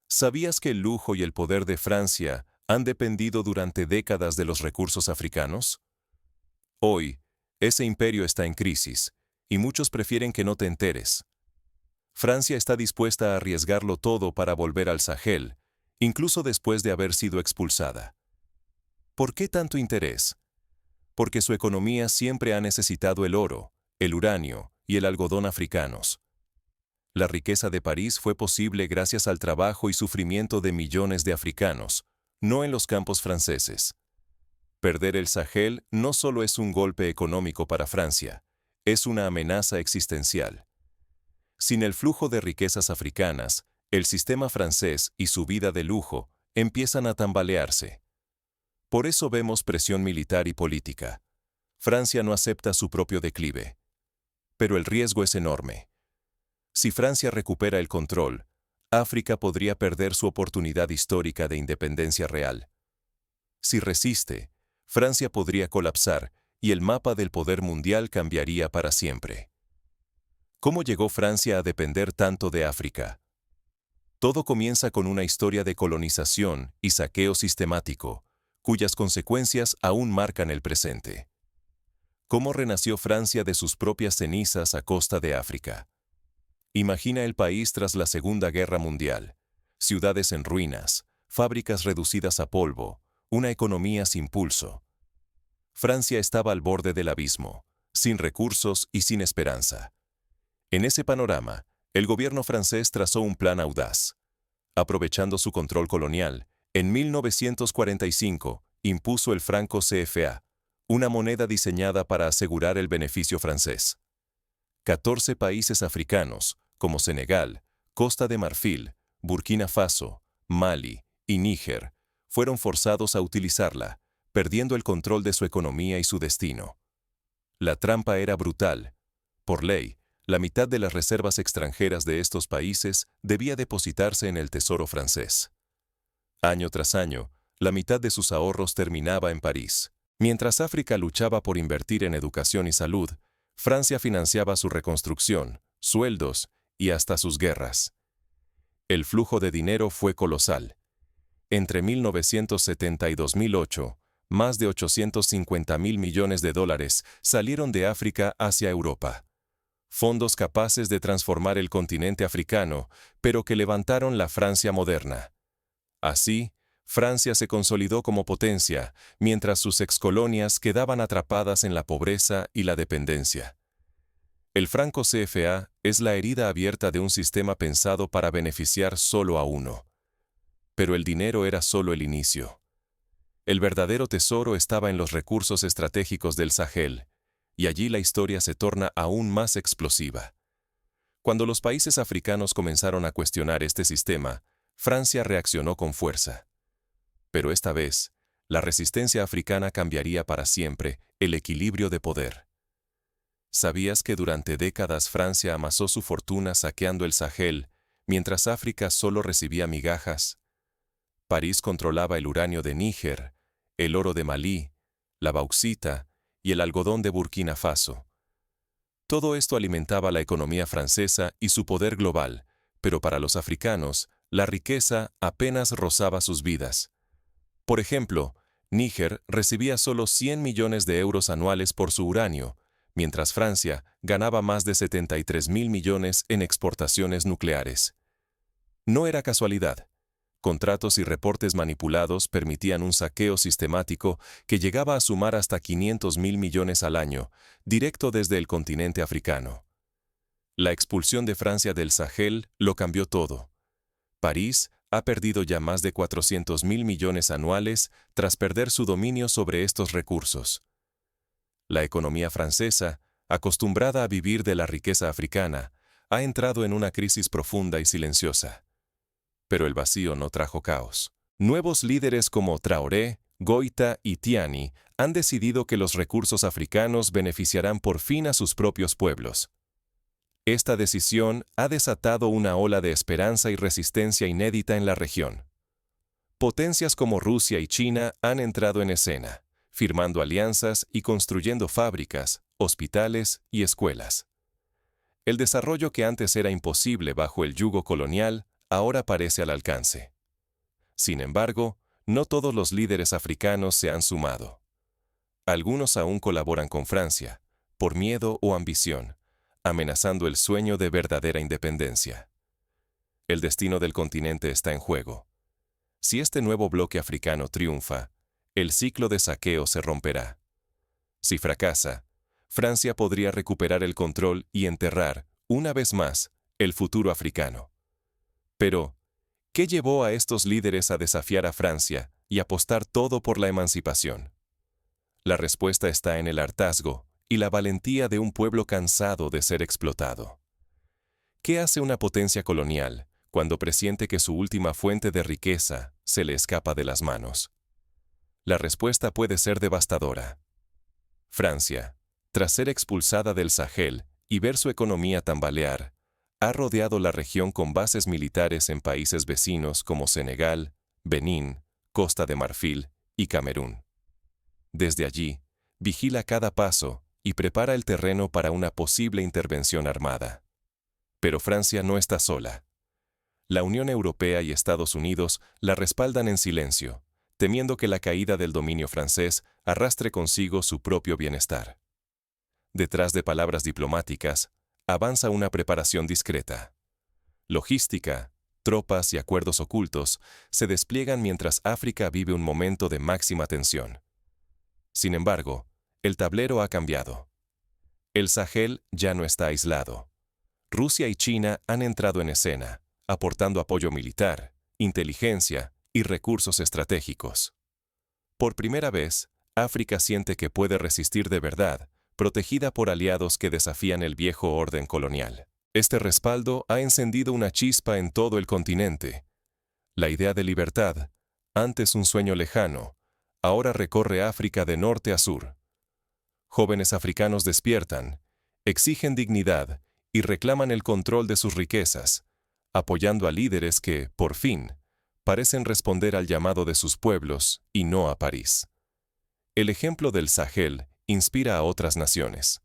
¿Sabías que el lujo y el poder de Francia han dependido durante décadas de los recursos africanos? Hoy, ese imperio está en crisis, y muchos prefieren que no te enteres. Francia está dispuesta a arriesgarlo todo para volver al Sahel, incluso después de haber sido expulsada. ¿Por qué tanto interés? Porque su economía siempre ha necesitado el oro, el uranio y el algodón africanos. La riqueza de París fue posible gracias al trabajo y sufrimiento de millones de africanos, no en los campos franceses. Perder el Sahel no solo es un golpe económico para Francia, es una amenaza existencial. Sin el flujo de riquezas africanas, el sistema francés y su vida de lujo empiezan a tambalearse. Por eso vemos presión militar y política. Francia no acepta su propio declive. Pero el riesgo es enorme. Si Francia recupera el control, África podría perder su oportunidad histórica de independencia real. Si resiste, Francia podría colapsar y el mapa del poder mundial cambiaría para siempre. ¿Cómo llegó Francia a depender tanto de África? Todo comienza con una historia de colonización y saqueo sistemático, cuyas consecuencias aún marcan el presente. ¿Cómo renació Francia de sus propias cenizas a costa de África? Imagina el país tras la Segunda Guerra Mundial. Ciudades en ruinas, fábricas reducidas a polvo, una economía sin pulso. Francia estaba al borde del abismo, sin recursos y sin esperanza. En ese panorama, el gobierno francés trazó un plan audaz. Aprovechando su control colonial, en 1945 impuso el franco CFA, una moneda diseñada para asegurar el beneficio francés. 14 países africanos, como Senegal, Costa de Marfil, Burkina Faso, Mali y Níger, fueron forzados a utilizarla, perdiendo el control de su economía y su destino. La trampa era brutal. Por ley, la mitad de las reservas extranjeras de estos países debía depositarse en el Tesoro francés. Año tras año, la mitad de sus ahorros terminaba en París. Mientras África luchaba por invertir en educación y salud, Francia financiaba su reconstrucción, sueldos y hasta sus guerras. El flujo de dinero fue colosal. Entre 1970 y 2008, más de 850.000 millones de dólares salieron de África hacia Europa. Fondos capaces de transformar el continente africano, pero que levantaron la Francia moderna. Así, Francia se consolidó como potencia, mientras sus excolonias quedaban atrapadas en la pobreza y la dependencia. El franco CFA es la herida abierta de un sistema pensado para beneficiar solo a uno. Pero el dinero era solo el inicio. El verdadero tesoro estaba en los recursos estratégicos del Sahel, y allí la historia se torna aún más explosiva. Cuando los países africanos comenzaron a cuestionar este sistema, Francia reaccionó con fuerza. Pero esta vez, la resistencia africana cambiaría para siempre el equilibrio de poder. ¿Sabías que durante décadas Francia amasó su fortuna saqueando el Sahel, mientras África solo recibía migajas? París controlaba el uranio de Níger, el oro de Malí, la bauxita y el algodón de Burkina Faso. Todo esto alimentaba la economía francesa y su poder global, pero para los africanos, la riqueza apenas rozaba sus vidas. Por ejemplo, Níger recibía solo 100 millones de euros anuales por su uranio, mientras Francia ganaba más de 73.000 millones en exportaciones nucleares. No era casualidad. Contratos y reportes manipulados permitían un saqueo sistemático que llegaba a sumar hasta 500.000 millones al año, directo desde el continente africano. La expulsión de Francia del Sahel lo cambió todo. París ha perdido ya más de 400.000 millones anuales tras perder su dominio sobre estos recursos. La economía francesa, acostumbrada a vivir de la riqueza africana, ha entrado en una crisis profunda y silenciosa. Pero el vacío no trajo caos. Nuevos líderes como Traoré, Goïta y Tiani han decidido que los recursos africanos beneficiarán por fin a sus propios pueblos. Esta decisión ha desatado una ola de esperanza y resistencia inédita en la región. Potencias como Rusia y China han entrado en escena, firmando alianzas y construyendo fábricas, hospitales y escuelas. El desarrollo que antes era imposible bajo el yugo colonial ahora parece al alcance. Sin embargo, no todos los líderes africanos se han sumado. Algunos aún colaboran con Francia, por miedo o ambición, amenazando el sueño de verdadera independencia. El destino del continente está en juego. Si este nuevo bloque africano triunfa, el ciclo de saqueo se romperá. Si fracasa, Francia podría recuperar el control y enterrar, una vez más, el futuro africano. Pero, ¿qué llevó a estos líderes a desafiar a Francia y apostar todo por la emancipación? La respuesta está en el hartazgo y la valentía de un pueblo cansado de ser explotado. ¿Qué hace una potencia colonial cuando presiente que su última fuente de riqueza se le escapa de las manos? La respuesta puede ser devastadora. Francia, tras ser expulsada del Sahel y ver su economía tambalear, ha rodeado la región con bases militares en países vecinos como Senegal, Benín, Costa de Marfil y Camerún. Desde allí, vigila cada paso y prepara el terreno para una posible intervención armada. Pero Francia no está sola. La Unión Europea y Estados Unidos la respaldan en silencio, temiendo que la caída del dominio francés arrastre consigo su propio bienestar. Detrás de palabras diplomáticas, avanza una preparación discreta. Logística, tropas y acuerdos ocultos se despliegan mientras África vive un momento de máxima tensión. Sin embargo, el tablero ha cambiado. El Sahel ya no está aislado. Rusia y China han entrado en escena, aportando apoyo militar, inteligencia y recursos estratégicos. Por primera vez, África siente que puede resistir de verdad, protegida por aliados que desafían el viejo orden colonial. Este respaldo ha encendido una chispa en todo el continente. La idea de libertad, antes un sueño lejano, ahora recorre África de norte a sur. Jóvenes africanos despiertan, exigen dignidad y reclaman el control de sus riquezas, apoyando a líderes que, por fin, parecen responder al llamado de sus pueblos y no a París. El ejemplo del Sahel inspira a otras naciones.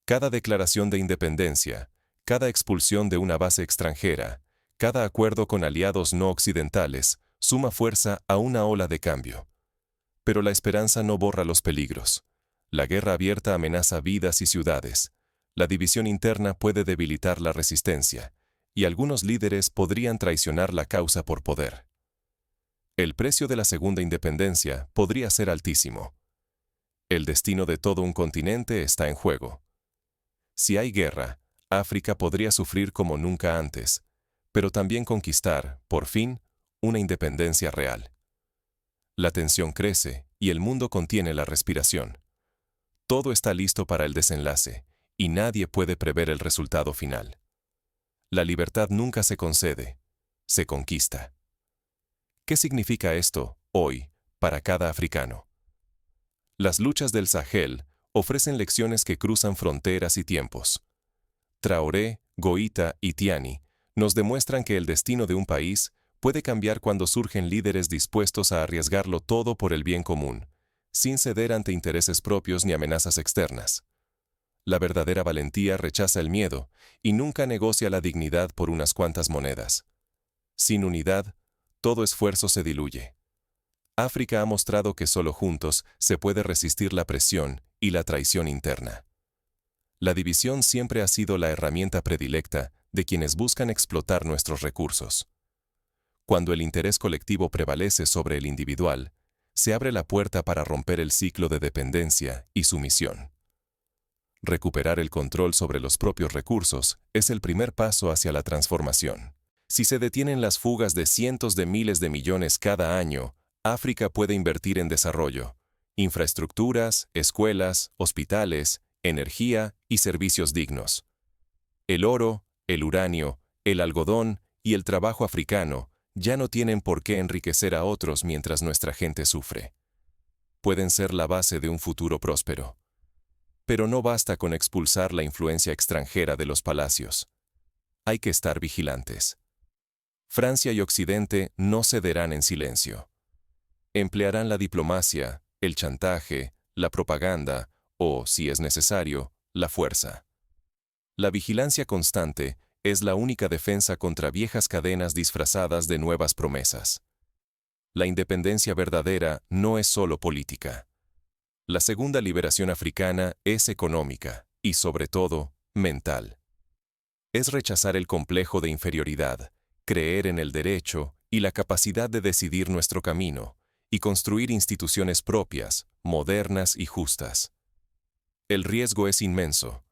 Cada declaración de independencia, cada expulsión de una base extranjera, cada acuerdo con aliados no occidentales, suma fuerza a una ola de cambio. Pero la esperanza no borra los peligros. La guerra abierta amenaza vidas y ciudades. La división interna puede debilitar la resistencia, y algunos líderes podrían traicionar la causa por poder. El precio de la segunda independencia podría ser altísimo. El destino de todo un continente está en juego. Si hay guerra, África podría sufrir como nunca antes, pero también conquistar, por fin, una independencia real. La tensión crece y el mundo contiene la respiración. Todo está listo para el desenlace, y nadie puede prever el resultado final. La libertad nunca se concede, se conquista. ¿Qué significa esto, hoy, para cada africano? Las luchas del Sahel ofrecen lecciones que cruzan fronteras y tiempos. Traoré, Goïta y Tiani nos demuestran que el destino de un país puede cambiar cuando surgen líderes dispuestos a arriesgarlo todo por el bien común, sin ceder ante intereses propios ni amenazas externas. La verdadera valentía rechaza el miedo y nunca negocia la dignidad por unas cuantas monedas. Sin unidad, todo esfuerzo se diluye. África ha mostrado que solo juntos se puede resistir la presión y la traición interna. La división siempre ha sido la herramienta predilecta de quienes buscan explotar nuestros recursos. Cuando el interés colectivo prevalece sobre el individual, se abre la puerta para romper el ciclo de dependencia y sumisión. Recuperar el control sobre los propios recursos es el primer paso hacia la transformación. Si se detienen las fugas de cientos de miles de millones cada año, África puede invertir en desarrollo, infraestructuras, escuelas, hospitales, energía y servicios dignos. El oro, el uranio, el algodón y el trabajo africano ya no tienen por qué enriquecer a otros mientras nuestra gente sufre. Pueden ser la base de un futuro próspero. Pero no basta con expulsar la influencia extranjera de los palacios. Hay que estar vigilantes. Francia y Occidente no cederán en silencio. Emplearán la diplomacia, el chantaje, la propaganda o, si es necesario, la fuerza. La vigilancia constante es la única defensa contra viejas cadenas disfrazadas de nuevas promesas. La independencia verdadera no es solo política. La segunda liberación africana es económica y, sobre todo, mental. Es rechazar el complejo de inferioridad, creer en el derecho y la capacidad de decidir nuestro camino, y construir instituciones propias, modernas y justas. El riesgo es inmenso.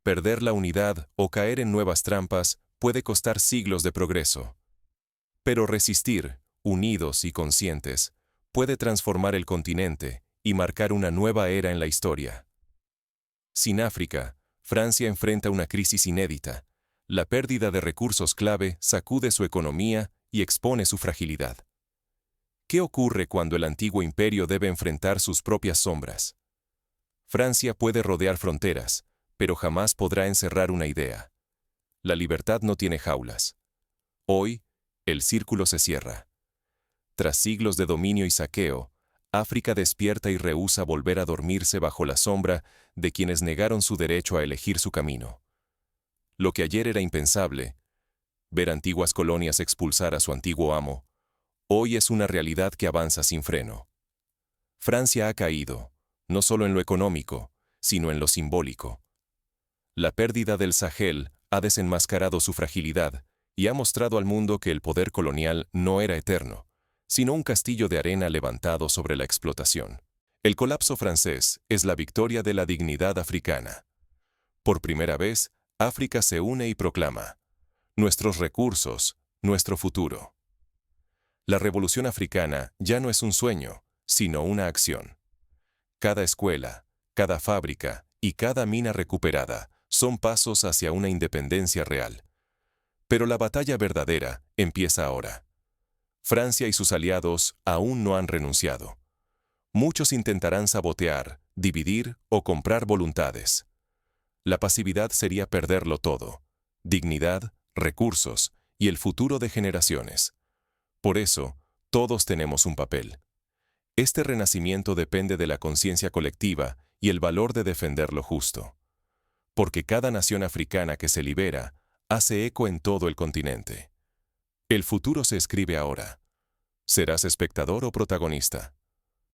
Perder la unidad o caer en nuevas trampas puede costar siglos de progreso. Pero resistir, unidos y conscientes, puede transformar el continente y marcar una nueva era en la historia. Sin África, Francia enfrenta una crisis inédita. La pérdida de recursos clave sacude su economía y expone su fragilidad. ¿Qué ocurre cuando el antiguo imperio debe enfrentar sus propias sombras? Francia puede rodear fronteras, pero jamás podrá encerrar una idea. La libertad no tiene jaulas. Hoy, el círculo se cierra. Tras siglos de dominio y saqueo, África despierta y rehúsa volver a dormirse bajo la sombra de quienes negaron su derecho a elegir su camino. Lo que ayer era impensable, ver antiguas colonias expulsar a su antiguo amo, hoy es una realidad que avanza sin freno. Francia ha caído, no solo en lo económico, sino en lo simbólico. La pérdida del Sahel ha desenmascarado su fragilidad y ha mostrado al mundo que el poder colonial no era eterno, sino un castillo de arena levantado sobre la explotación. El colapso francés es la victoria de la dignidad africana. Por primera vez, África se une y proclama: nuestros recursos, nuestro futuro. La revolución africana ya no es un sueño, sino una acción. Cada escuela, cada fábrica y cada mina recuperada son pasos hacia una independencia real. Pero la batalla verdadera empieza ahora. Francia y sus aliados aún no han renunciado. Muchos intentarán sabotear, dividir o comprar voluntades. La pasividad sería perderlo todo: dignidad, recursos y el futuro de generaciones. Por eso, todos tenemos un papel. Este renacimiento depende de la conciencia colectiva y el valor de defender lo justo. Porque cada nación africana que se libera hace eco en todo el continente. El futuro se escribe ahora. ¿Serás espectador o protagonista?